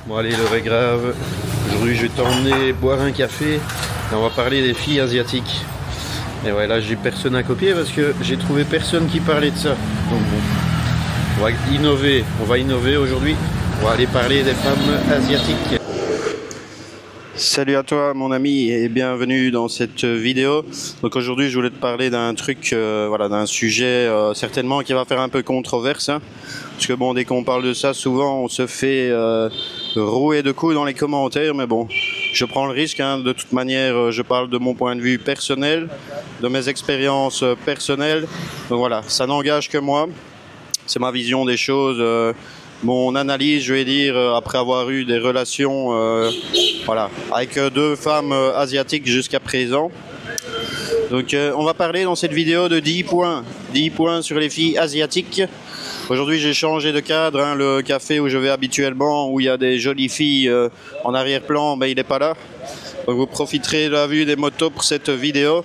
Bon allez, l'heure est grave. Aujourd'hui je vais t'emmener boire un café et on va parler des filles asiatiques. Et ouais, là j'ai personne à copier parce que j'ai trouvé personne qui parlait de ça. Donc bon, on va innover aujourd'hui. On va aller parler des femmes asiatiques. Salut à toi mon ami et bienvenue dans cette vidéo. Donc aujourd'hui je voulais te parler d'un truc, d'un sujet certainement qui va faire un peu controverse, hein. Parce que bon, dès qu'on parle de ça, souvent on se fait rouer de coups dans les commentaires, mais bon, je prends le risque, hein. De toute manière je parle de mon point de vue personnel, de mes expériences personnelles, donc voilà, ça n'engage que moi, c'est ma vision des choses. Mon analyse, je vais dire, après avoir eu des relations avec deux femmes asiatiques jusqu'à présent. Donc on va parler dans cette vidéo de 10 points sur les filles asiatiques. Aujourd'hui j'ai changé de cadre, hein. Le café où je vais habituellement, où il y a des jolies filles en arrière-plan, ben, il n'est pas là. Donc vous profiterez de la vue des motos pour cette vidéo.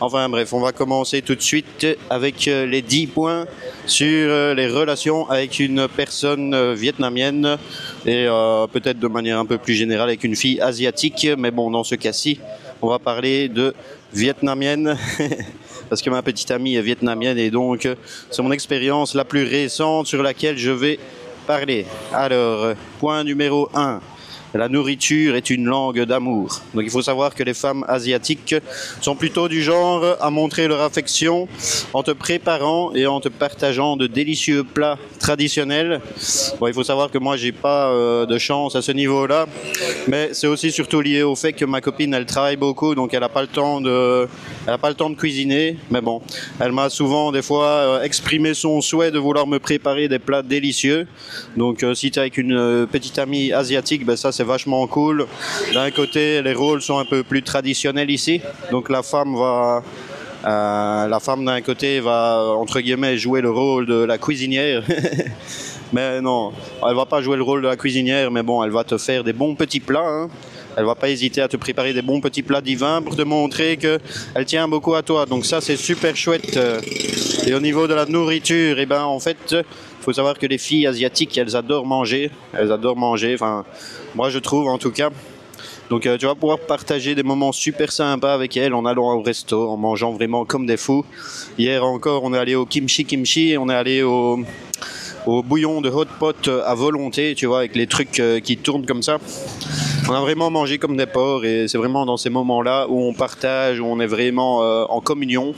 Enfin bref, on va commencer tout de suite avec les 10 points sur les relations avec une personne vietnamienne et peut-être de manière un peu plus générale avec une fille asiatique. Mais bon, dans ce cas-ci, on va parler de vietnamienne parce que ma petite amie est vietnamienne et donc c'est mon expérience la plus récente sur laquelle je vais parler. Alors, point numéro 1. La nourriture est une langue d'amour. Donc il faut savoir que les femmes asiatiques sont plutôt du genre à montrer leur affection en te préparant et en te partageant de délicieux plats traditionnels. Bon, il faut savoir que moi j'ai pas de chance à ce niveau-là, mais c'est aussi surtout lié au fait que ma copine elle travaille beaucoup, donc elle n'a pas le temps de cuisiner. Mais bon, elle m'a souvent des fois exprimé son souhait de vouloir me préparer des plats délicieux. Donc si tu es avec une petite amie asiatique, ben ça c'est vachement cool. D'un côté, les rôles sont un peu plus traditionnels ici. Donc la femme d'un côté va entre guillemets jouer le rôle de la cuisinière. Mais non, elle va pas jouer le rôle de la cuisinière, mais bon, elle va te faire des bons petits plats, hein. Elle va pas hésiter à te préparer des bons petits plats divins pour te montrer qu'elle tient beaucoup à toi. Donc ça, c'est super chouette. Et au niveau de la nourriture, eh ben, en fait, il faut savoir que les filles asiatiques, elles adorent manger. Enfin, moi, je trouve en tout cas. Donc tu vas pouvoir partager des moments super sympas avec elles en allant au resto, en mangeant vraiment comme des fous. Hier encore, on est allé au kimchi et on est allé au bouillon de hot pot à volonté, tu vois, avec les trucs qui tournent comme ça. On a vraiment mangé comme des porcs et c'est vraiment dans ces moments-là où on partage, où on est vraiment en communion.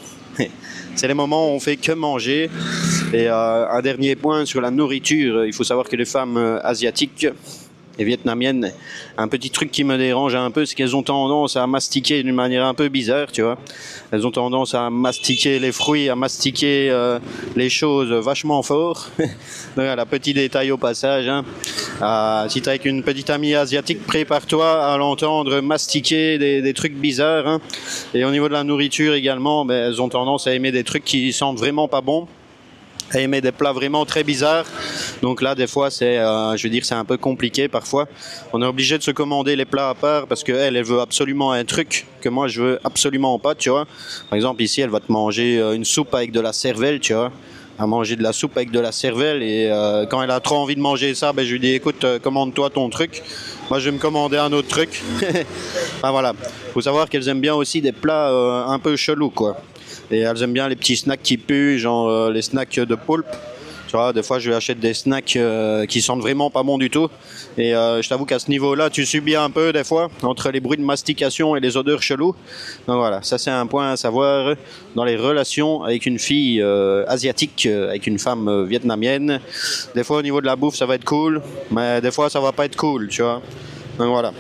C'est les moments où on fait que manger. Et un dernier point sur la nourriture, il faut savoir que les femmes asiatiques et vietnamiennes, un petit truc qui me dérange un peu, c'est qu'elles ont tendance à mastiquer d'une manière un peu bizarre, tu vois. Elles ont tendance à mastiquer les fruits, à mastiquer les choses vachement fort. Voilà, petit détail au passage, hein. Si tu es avec une petite amie asiatique, prépare-toi à l'entendre mastiquer des trucs bizarres, hein. Et au niveau de la nourriture également, ben, elles ont tendance à aimer des trucs qui sentent vraiment pas bons, à aimer des plats vraiment très bizarres. Donc là, des fois, c'est un peu compliqué parfois. On est obligé de se commander les plats à part parce qu'elle veut absolument un truc que moi, je veux absolument pas, tu vois. Par exemple, ici, elle va te manger une soupe avec de la cervelle, tu vois. À manger de la soupe avec de la cervelle et quand elle a trop envie de manger ça, ben, je lui dis écoute, commande-toi ton truc. Moi, je vais me commander un autre truc. Enfin voilà. Faut savoir qu'elles aiment bien aussi des plats un peu chelous, quoi. Et elles aiment bien les petits snacks qui puent, genre les snacks de poulpe. Tu vois, des fois, je lui achète des snacks qui sentent vraiment pas bon du tout. Et je t'avoue qu'à ce niveau-là, tu subis un peu des fois entre les bruits de mastication et les odeurs cheloues. Donc voilà, ça c'est un point à savoir dans les relations avec une fille asiatique, avec une femme vietnamienne. Des fois, au niveau de la bouffe, ça va être cool, mais des fois, ça va pas être cool, tu vois. Donc voilà.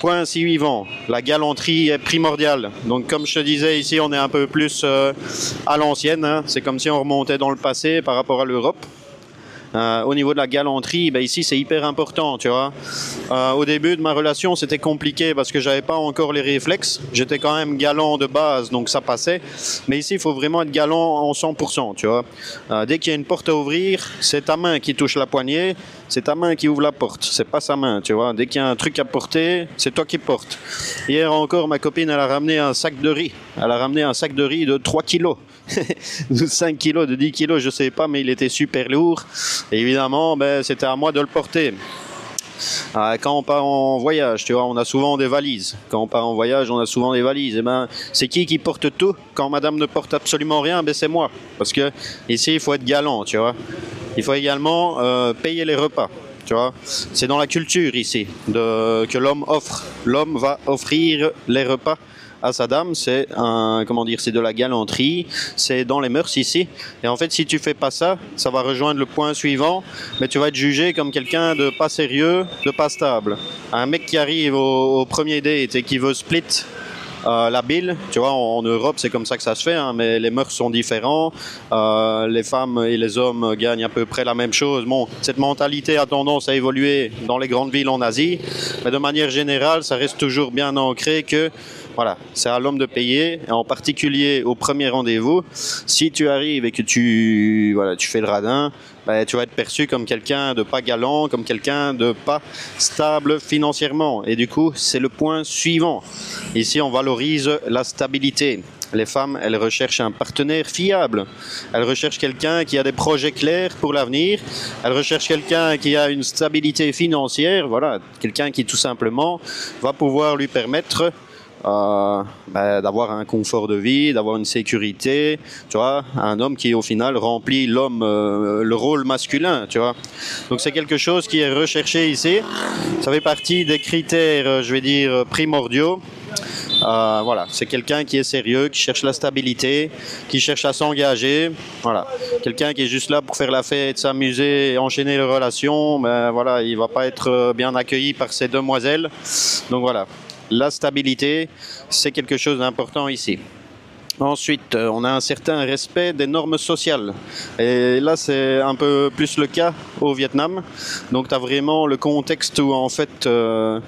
Point suivant, la galanterie est primordiale. Donc comme je te disais, ici on est un peu plus à l'ancienne, hein. C'est comme si on remontait dans le passé par rapport à l'Europe. Au niveau de la galanterie, ben ici c'est hyper important, tu vois. Au début de ma relation, c'était compliqué parce que j'avais pas encore les réflexes. J'étais quand même galant de base, donc ça passait. Mais ici, il faut vraiment être galant en 100%, tu vois. Dès qu'il y a une porte à ouvrir, c'est ta main qui touche la poignée, c'est ta main qui ouvre la porte, c'est pas sa main, tu vois. Dès qu'il y a un truc à porter, c'est toi qui portes. Hier encore, ma copine, elle a ramené un sac de riz. Elle a ramené un sac de riz de 3 kilos. De 5 kilos, de 10 kilos, je sais pas, mais il était super lourd. Et évidemment, ben, c'était à moi de le porter. Quand on part en voyage, tu vois, on a souvent des valises. Quand on part en voyage, on a souvent des valises. Et ben, c'est qui porte tout? Quand madame ne porte absolument rien, ben c'est moi. Parce que ici, il faut être galant, tu vois. Il faut également payer les repas. Tu vois, c'est dans la culture ici que l'homme offre. L'homme va offrir les repas à sa dame. C'est c'est de la galanterie. C'est dans les mœurs ici. Et en fait, si tu fais pas ça, ça va rejoindre le point suivant. Mais tu vas être jugé comme quelqu'un de pas sérieux, de pas stable. Un mec qui arrive au premier date et qui veut split la bille, tu vois, en Europe c'est comme ça que ça se fait, hein, mais les mœurs sont différents, les femmes et les hommes gagnent à peu près la même chose. Bon, cette mentalité a tendance à évoluer dans les grandes villes en Asie, mais de manière générale, ça reste toujours bien ancré que voilà, c'est à l'homme de payer, et en particulier au premier rendez-vous. Si tu arrives et que tu fais le radin, ben, tu vas être perçu comme quelqu'un de pas galant, comme quelqu'un de pas stable financièrement. Et du coup, c'est le point suivant. Ici, on valorise la stabilité. Les femmes, elles recherchent un partenaire fiable. Elles recherchent quelqu'un qui a des projets clairs pour l'avenir. Elles recherchent quelqu'un qui a une stabilité financière. Voilà, quelqu'un qui tout simplement va pouvoir lui permettre d'avoir un confort de vie, d'avoir une sécurité, tu vois, un homme qui au final remplit l'homme, le rôle masculin, tu vois. Donc c'est quelque chose qui est recherché ici. Ça fait partie des critères, je vais dire, primordiaux. Voilà, c'est quelqu'un qui est sérieux, qui cherche la stabilité, qui cherche à s'engager. Voilà, quelqu'un qui est juste là pour faire la fête, s'amuser, enchaîner les relations. Ben voilà, il va pas être bien accueilli par ces demoiselles. Donc voilà. La stabilité, c'est quelque chose d'important ici. Ensuite, on a un certain respect des normes sociales. Et là, c'est un peu plus le cas au Vietnam. Donc, tu as vraiment le contexte où, en fait, l'homme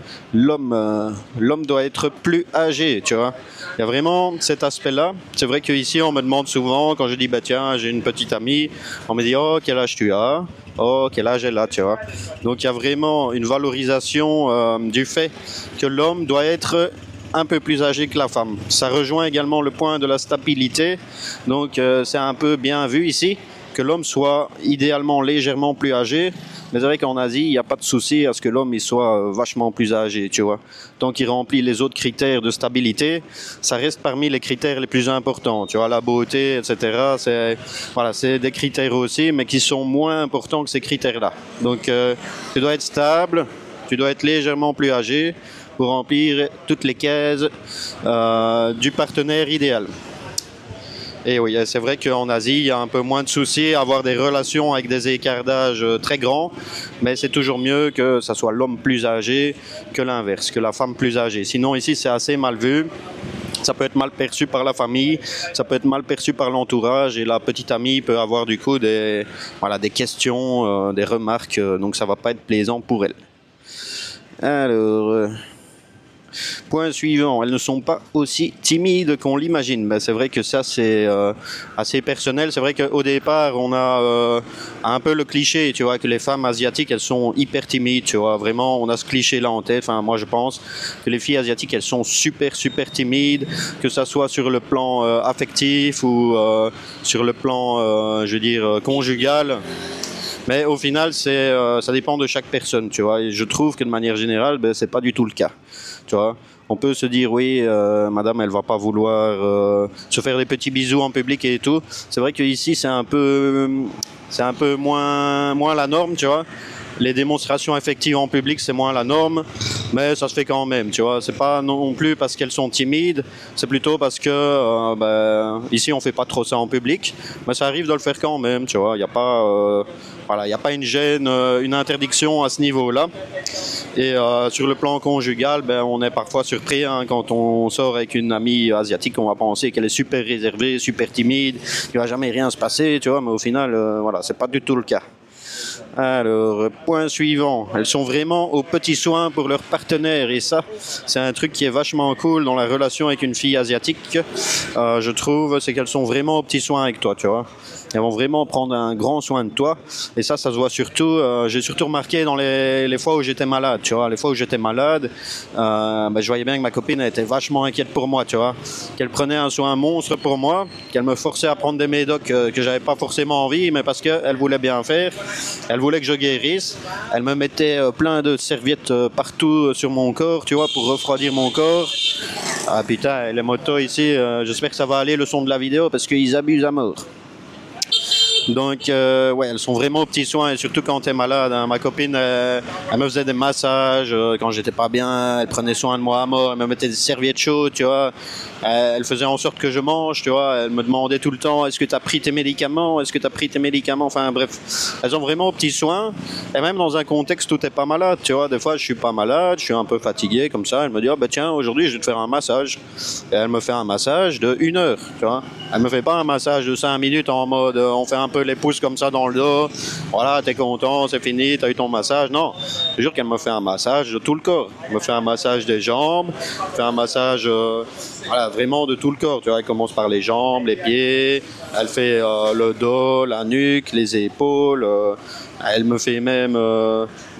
doit être plus âgé, tu vois. Il y a vraiment cet aspect-là. C'est vrai qu'ici, on me demande souvent, quand je dis, bah tiens, j'ai une petite amie, on me dit, oh, quel âge tu as? Oh, quel âge elle a, tu vois. Donc, il y a vraiment une valorisation du fait que l'homme doit être un peu plus âgé que la femme. Ça rejoint également le point de la stabilité. Donc, c'est un peu bien vu ici que l'homme soit idéalement légèrement plus âgé. Mais c'est vrai qu'en Asie, il n'y a pas de souci à ce que l'homme il soit vachement plus âgé, tu vois. Tant qu'il remplit les autres critères de stabilité, ça reste parmi les critères les plus importants. Tu vois, la beauté, etc. C'est des critères aussi, mais qui sont moins importants que ces critères-là. Donc, tu dois être stable, tu dois être légèrement plus âgé pour remplir toutes les cases du partenaire idéal. Et oui, c'est vrai qu'en Asie, il y a un peu moins de soucis à avoir des relations avec des écarts d'âge très grands, mais c'est toujours mieux que ça soit l'homme plus âgé que l'inverse, que la femme plus âgée. Sinon, ici, c'est assez mal vu. Ça peut être mal perçu par la famille, ça peut être mal perçu par l'entourage, et la petite amie peut avoir du coup des questions, des remarques, donc ça ne va pas être plaisant pour elle. Alors... Point suivant, elles ne sont pas aussi timides qu'on l'imagine. Ben, c'est vrai que ça, c'est assez personnel. C'est vrai qu'au départ, on a un peu le cliché, tu vois, que les femmes asiatiques, elles sont hyper timides, tu vois. Vraiment, on a ce cliché-là en tête. Enfin, moi, je pense que les filles asiatiques, elles sont super timides, que ça soit sur le plan affectif ou sur le plan, conjugal. Mais au final, ça dépend de chaque personne, tu vois. Et je trouve que de manière générale, ben, c'est pas du tout le cas. Tu vois, on peut se dire oui, madame, elle va pas vouloir se faire des petits bisous en public et tout. C'est vrai qu'ici, c'est un peu moins la norme, tu vois. Les démonstrations affectives en public, c'est moins la norme, mais ça se fait quand même, tu vois. C'est pas non plus parce qu'elles sont timides, c'est plutôt parce que ici on fait pas trop ça en public, mais ça arrive de le faire quand même, tu vois. Il y a pas une gêne, une interdiction à ce niveau-là. Et sur le plan conjugal, ben on est parfois surpris hein, quand on sort avec une amie asiatique, on va penser qu'elle est super réservée, super timide, qu'il va jamais rien se passer, tu vois. Mais au final, c'est pas du tout le cas. Alors, point suivant, elles sont vraiment aux petits soins pour leur partenaire et ça, c'est un truc qui est vachement cool dans la relation avec une fille asiatique, je trouve, c'est qu'elles sont vraiment aux petits soins avec toi, tu vois. Elles vont vraiment prendre un grand soin de toi et ça se voit surtout, j'ai surtout remarqué dans les fois où j'étais malade, tu vois. Les fois où j'étais malade, je voyais bien que ma copine elle était vachement inquiète pour moi, tu vois. Qu'elle prenait un soin monstre pour moi, qu'elle me forçait à prendre des médocs que j'avais pas forcément envie, mais parce qu'elle voulait bien faire. Elle voulait que je guérisse. Elle me mettait plein de serviettes partout sur mon corps, tu vois, pour refroidir mon corps. Ah putain, les motos ici, j'espère que ça va aller le son de la vidéo parce qu'ils abusent à mort. Donc, ouais, elles sont vraiment aux petits soins, et surtout quand tu es malade. Hein. Ma copine, elle me faisait des massages quand j'étais pas bien, elle prenait soin de moi à mort, elle me mettait des serviettes chaudes, tu vois. Elle faisait en sorte que je mange, tu vois. Elle me demandait tout le temps, est-ce que tu as pris tes médicaments? Est-ce que tu as pris tes médicaments? Enfin, bref, elles ont vraiment aux petits soins. Et même dans un contexte où tu n'es pas malade, tu vois. Des fois, je suis pas malade, je suis un peu fatigué, comme ça. Elle me dit, oh, bah, tiens, aujourd'hui, je vais te faire un massage. Et elle me fait un massage de 1 heure, tu vois. Elle me fait pas un massage de 5 minutes en mode, on fait un peu les pouces comme ça dans le dos. Voilà, t'es content, c'est fini, t'as eu ton massage. Non, je jure qu'elle me fait un massage de tout le corps. Elle me fait un massage des jambes, elle fait un massage, voilà, vraiment de tout le corps. Tu vois, elle commence par les jambes, les pieds, elle fait le dos, la nuque, les épaules. Elle me fait même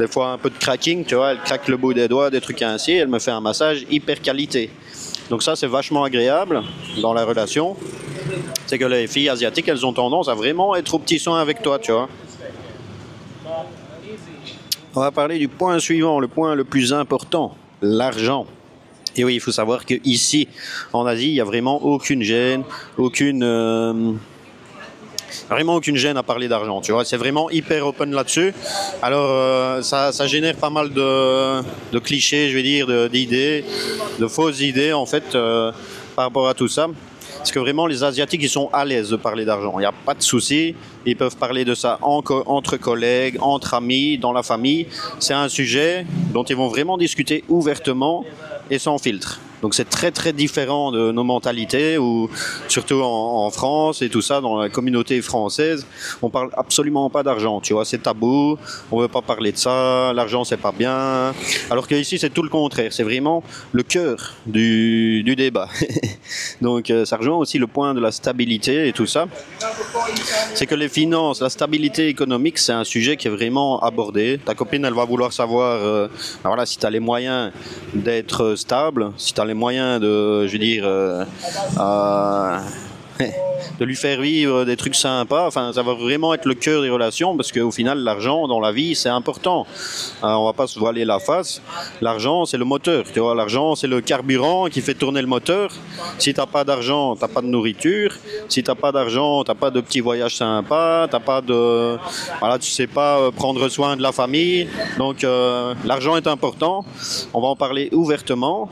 des fois un peu de cracking, tu vois, elle craque le bout des doigts, des trucs ainsi. Elle me fait un massage hyper qualité. Donc ça, c'est vachement agréable dans la relation. C'est que les filles asiatiques, elles ont tendance à vraiment être aux petits soins avec toi, tu vois. On va parler du point suivant, le point le plus important, l'argent. Et oui, il faut savoir qu'ici, en Asie, il n'y a vraiment aucune gêne, vraiment aucune gêne à parler d'argent, tu vois. C'est vraiment hyper open là-dessus. Alors, ça génère pas mal de clichés, je vais dire, d'idées, de fausses idées, en fait, par rapport à tout ça. Parce que vraiment, les Asiatiques, ils sont à l'aise de parler d'argent. Il n'y a pas de souci. Ils peuvent parler de ça entre collègues, entre amis, dans la famille. C'est un sujet dont ils vont vraiment discuter ouvertement et sans filtre. Donc c'est très très différent de nos mentalités, ou surtout en France et tout ça, dans la communauté française, on parle absolument pas d'argent, tu vois, c'est tabou, on veut pas parler de ça, l'argent c'est pas bien, alors qu'ici c'est tout le contraire, c'est vraiment le cœur du débat. Donc ça rejoint aussi le point de la stabilité et tout ça. C'est que les finances, la stabilité économique, c'est un sujet qui est vraiment abordé. Ta copine, elle va vouloir savoir voilà, si tu as les moyens d'être stable, si tu as les moyens de, je veux dire, de lui faire vivre des trucs sympas. Enfin, ça va vraiment être le cœur des relations, parce qu'au final, l'argent dans la vie, c'est important. On va pas se voiler la face. L'argent, c'est le moteur. Tu vois, l'argent, c'est le carburant qui fait tourner le moteur. Si t'as pas d'argent, t'as pas de nourriture. Si t'as pas d'argent, t'as pas de petits voyages sympas. T'as pas de, voilà, tu sais pas prendre soin de la famille. Donc, l'argent est important. On va en parler ouvertement.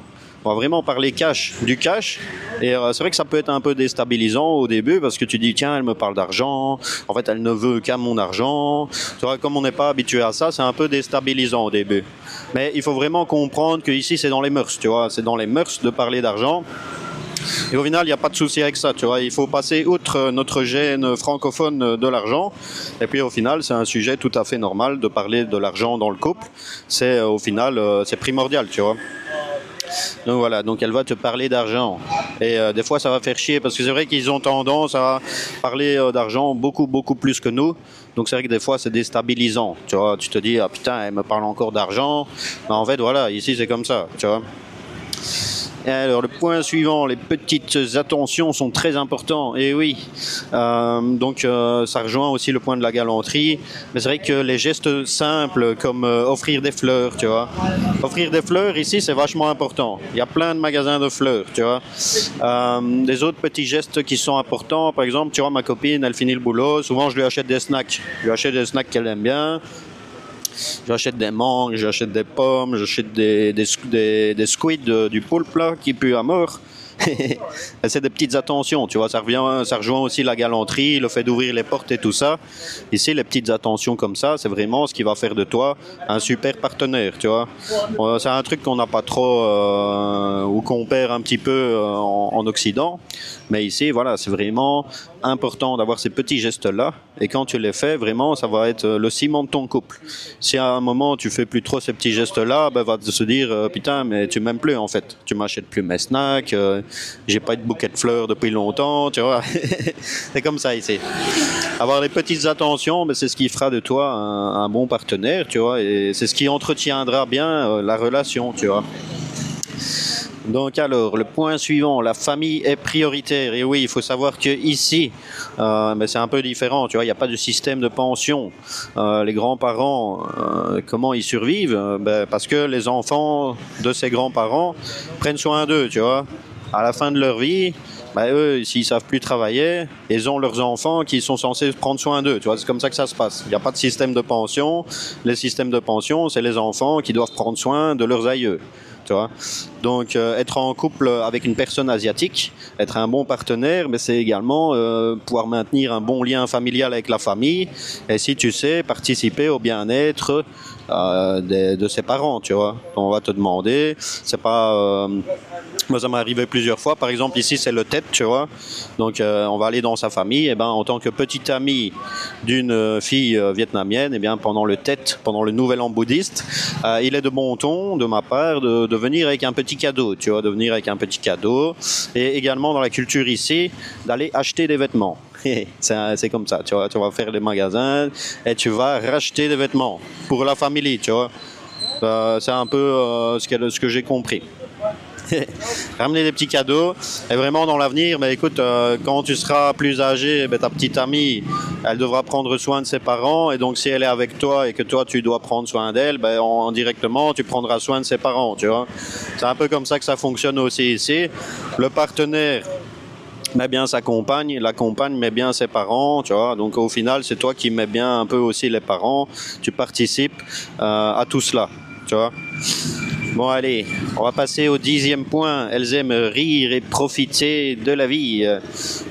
On va vraiment parler du cash. Et c'est vrai que ça peut être un peu déstabilisant au début, parce que tu dis, tiens, elle me parle d'argent. En fait, elle ne veut qu'à mon argent. Tu vois, comme on n'est pas habitué à ça, c'est un peu déstabilisant au début. Mais il faut vraiment comprendre qu'ici, c'est dans les mœurs, tu vois. C'est dans les mœurs de parler d'argent. Et au final, il n'y a pas de souci avec ça, tu vois. Il faut passer outre notre gêne francophone de l'argent. Et puis au final, c'est un sujet tout à fait normal de parler de l'argent dans le couple. C'est au final, c'est primordial, tu vois. Donc voilà, donc elle va te parler d'argent. Et des fois ça va faire chier, parce que c'est vrai qu'ils ont tendance à parler d'argent beaucoup plus que nous. Donc c'est vrai que des fois c'est déstabilisant. Tu vois, tu te dis, ah putain, elle me parle encore d'argent. Mais en fait voilà, ici c'est comme ça, tu vois. Et alors le point suivant, les petites attentions sont très importantes. Et oui, donc ça rejoint aussi le point de la galanterie. Mais c'est vrai que les gestes simples comme offrir des fleurs, tu vois. Offrir des fleurs ici c'est vachement important. Il y a plein de magasins de fleurs, tu vois. Des autres petits gestes qui sont importants, par exemple, tu vois, ma copine, elle finit le boulot. Souvent je lui achète des snacks. Je lui achète des snacks qu'elle aime bien. J'achète des mangues, j'achète des pommes, j'achète des squids, du poulpe là, qui pue à mort. C'est des petites attentions, tu vois, ça rejoint aussi la galanterie, le fait d'ouvrir les portes et tout ça. Ici, les petites attentions comme ça, c'est vraiment ce qui va faire de toi un super partenaire, tu vois. C'est un truc qu'on n'a pas trop, ou qu'on perd un petit peu en Occident. Mais ici, voilà, c'est vraiment important d'avoir ces petits gestes-là. Et quand tu les fais, vraiment, ça va être le ciment de ton couple. Si à un moment, tu fais plus trop ces petits gestes-là, ben, va se dire, putain, mais tu m'aimes plus, en fait. Tu m'achètes plus mes snacks, j'ai pas eu de bouquet de fleurs depuis longtemps, tu vois. C'est comme ça ici. Avoir les petites attentions, ben, c'est ce qui fera de toi un bon partenaire, tu vois. Et c'est ce qui entretiendra bien la relation, tu vois. Donc alors, le point suivant, la famille est prioritaire. Et oui, il faut savoir que ici, mais c'est un peu différent. Tu vois, il n'y a pas de système de pension. Les grands-parents, comment ils survivent? Parce que les enfants de ces grands-parents prennent soin d'eux. Tu vois, à la fin de leur vie. Eux, s'ils savent plus travailler, ils ont leurs enfants qui sont censés prendre soin d'eux. Tu vois, c'est comme ça que ça se passe. Il n'y a pas de système de pension. Les systèmes de pension, c'est les enfants qui doivent prendre soin de leurs aïeux. Tu vois. Donc, être en couple avec une personne asiatique, être un bon partenaire, mais c'est également pouvoir maintenir un bon lien familial avec la famille. Et si tu sais, participer au bien-être de ses parents, tu vois. On va te demander, c'est pas... moi, ça m'est arrivé plusieurs fois. Par exemple, ici, c'est le Tet, tu vois. Donc, on va aller dans sa famille. Et en tant que petit ami d'une fille vietnamienne, pendant le Tet, pendant le Nouvel An bouddhiste, il est de bon ton, de ma part, de venir avec un petit cadeau, tu vois, de venir avec un petit cadeau. Et également, dans la culture ici, d'aller acheter des vêtements. C'est comme ça, tu vois. Tu vas faire les magasins et tu vas racheter des vêtements pour la famille, tu vois. C'est un peu ce que j'ai compris. Ramener des petits cadeaux et vraiment dans l'avenir, écoute, quand tu seras plus âgé, ta petite amie, elle devra prendre soin de ses parents, et donc si elle est avec toi et que toi tu dois prendre soin d'elle, indirectement tu prendras soin de ses parents, tu vois. C'est un peu comme ça que ça fonctionne aussi ici. Le partenaire met bien sa compagne, la compagne met bien ses parents, tu vois. Donc au final, c'est toi qui mets bien un peu aussi les parents, tu participes à tout cela, tu vois. Bon allez, on va passer au 10e point. Elles aiment rire et profiter de la vie.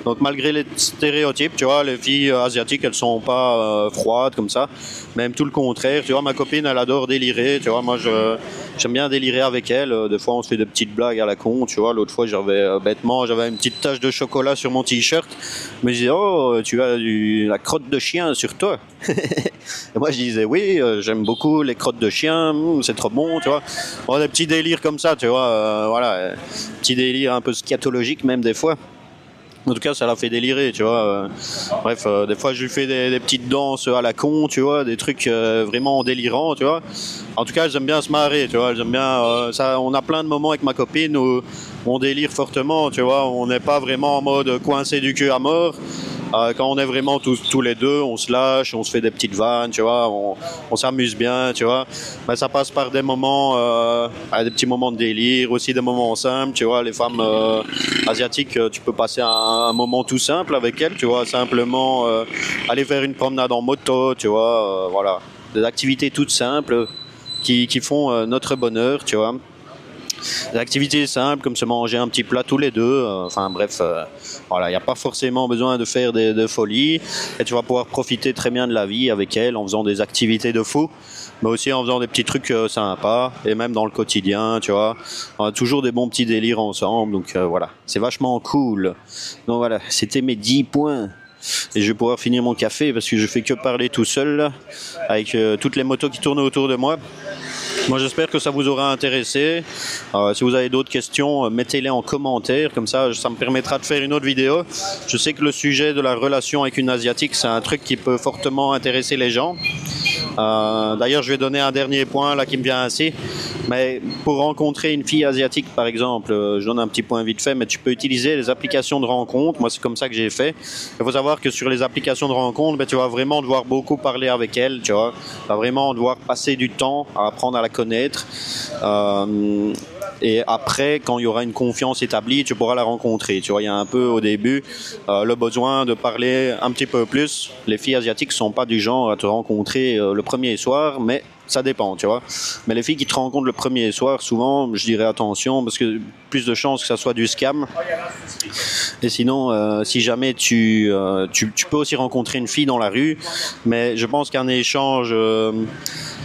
Donc malgré les stéréotypes, tu vois, les filles asiatiques, elles sont pas froides comme ça. Même tout le contraire. Tu vois, ma copine, elle adore délirer. Tu vois, moi, j'aime bien délirer avec elle. Des fois, on se fait des petites blagues à la con. Tu vois, l'autre fois, j'avais une petite tache de chocolat sur mon t-shirt. Je me disais, oh, tu as la crotte de chien sur toi. Et moi, je disais, oui, j'aime beaucoup les crottes de chien. C'est trop bon, tu vois. Bon, des petits délires comme ça, tu vois. Voilà, petits délires un peu scatologiques même des fois. En tout cas, ça l'a fait délirer, tu vois. Bref, des fois, je lui fais des petites danses à la con, tu vois, des trucs vraiment délirants, tu vois. En tout cas, elles aiment bien se marrer, tu vois. Elles aiment bien ça. On a plein de moments avec ma copine où on délire fortement, tu vois. On n'est pas vraiment en mode coincé du cul à mort. Quand on est vraiment tous les deux, on se lâche, on se fait des petites vannes, tu vois, on s'amuse bien, tu vois. Mais ça passe par des moments, des petits moments de délire, aussi des moments simples, tu vois. Les femmes asiatiques, tu peux passer un moment tout simple avec elles, tu vois, simplement aller faire une promenade en moto, tu vois, voilà. Des activités toutes simples qui font notre bonheur, tu vois. Des activités simples comme se manger un petit plat tous les deux, enfin bref, voilà, il n'y a pas forcément besoin de faire de folies, et tu vas pouvoir profiter très bien de la vie avec elle en faisant des activités de fou, mais aussi en faisant des petits trucs sympas, et même dans le quotidien, tu vois, on a toujours des bons petits délires ensemble, donc voilà, c'est vachement cool. Donc voilà, c'était mes 10 points. Et je vais pouvoir finir mon café parce que je fais que parler tout seul là, avec toutes les motos qui tournent autour de moi. Moi, j'espère que ça vous aura intéressé. Si vous avez d'autres questions, mettez-les en commentaire. Comme ça me permettra de faire une autre vidéo. Je sais que le sujet de la relation avec une Asiatique, c'est un truc qui peut fortement intéresser les gens. D'ailleurs, je vais donner un dernier point là qui me vient ainsi. Mais pour rencontrer une fille asiatique, par exemple, je donne un petit point vite fait, mais tu peux utiliser les applications de rencontre. Moi, c'est comme ça que j'ai fait. Il faut savoir que sur les applications de rencontre, tu vas vraiment devoir beaucoup parler avec elle, tu vois. Tu vas vraiment devoir passer du temps à apprendre à la connaître. Et après, quand il y aura une confiance établie, tu pourras la rencontrer. Tu vois, il y a un peu au début le besoin de parler un petit peu plus. Les filles asiatiques ne sont pas du genre à te rencontrer le premier soir, mais ça dépend, tu vois. Mais les filles qui te rencontrent le premier soir, souvent, je dirais attention, parce que plus de chances que ça soit du scam. Et sinon, si jamais tu peux aussi rencontrer une fille dans la rue, mais je pense qu'un échange...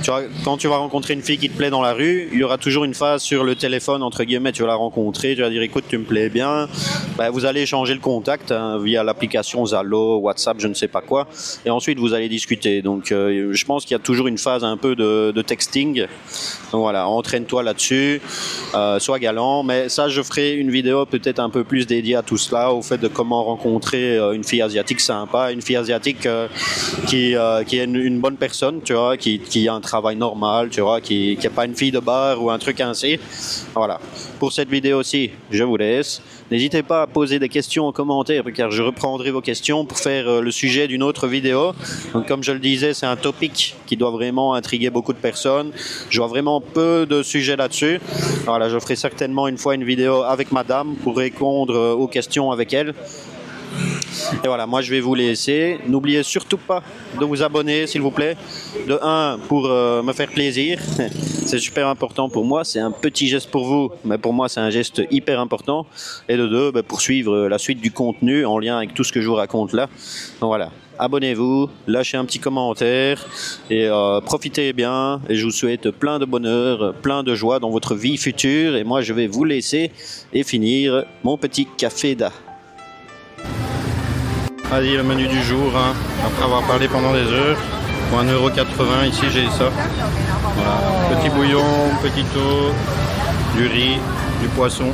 tu vois, quand tu vas rencontrer une fille qui te plaît dans la rue, il y aura toujours une phase sur le téléphone, entre guillemets, tu vas la rencontrer, tu vas dire écoute, tu me plais bien, vous allez échanger le contact via l'application Zalo, WhatsApp, je ne sais pas quoi, et ensuite vous allez discuter. Donc je pense qu'il y a toujours une phase un peu de de texting. Donc voilà, entraîne-toi là-dessus, sois galant. Mais ça, je ferai une vidéo peut-être un peu plus dédiée à tout cela, au fait de comment rencontrer une fille asiatique sympa, une fille asiatique qui est une bonne personne, tu vois, qui a un travail normal, tu vois, qui n'est pas une fille de bar ou un truc ainsi. Voilà. Pour cette vidéo aussi, je vous laisse. N'hésitez pas à poser des questions en commentaire, car je reprendrai vos questions pour faire le sujet d'une autre vidéo. Donc, comme je le disais, c'est un topic qui doit vraiment intriguer beaucoup de personnes. Je vois vraiment peu de sujets là-dessus. Voilà, je ferai certainement une fois une vidéo avec madame pour répondre aux questions avec elle. Et voilà, moi je vais vous laisser. N'oubliez surtout pas de vous abonner, s'il vous plaît. De 1, pour me faire plaisir. C'est super important pour moi. C'est un petit geste pour vous, mais pour moi c'est un geste hyper important. Et de 2, pour suivre la suite du contenu en lien avec tout ce que je vous raconte là. Donc voilà, abonnez-vous, lâchez un petit commentaire et profitez bien. Et je vous souhaite plein de bonheur, plein de joie dans votre vie future. Et moi je vais vous laisser et finir mon petit café d'A. Vas-y, le menu du jour, hein. Après avoir parlé pendant des heures. Pour 1,80 € ici, j'ai ça. Voilà. Petit bouillon, petit eau, du riz, du poisson.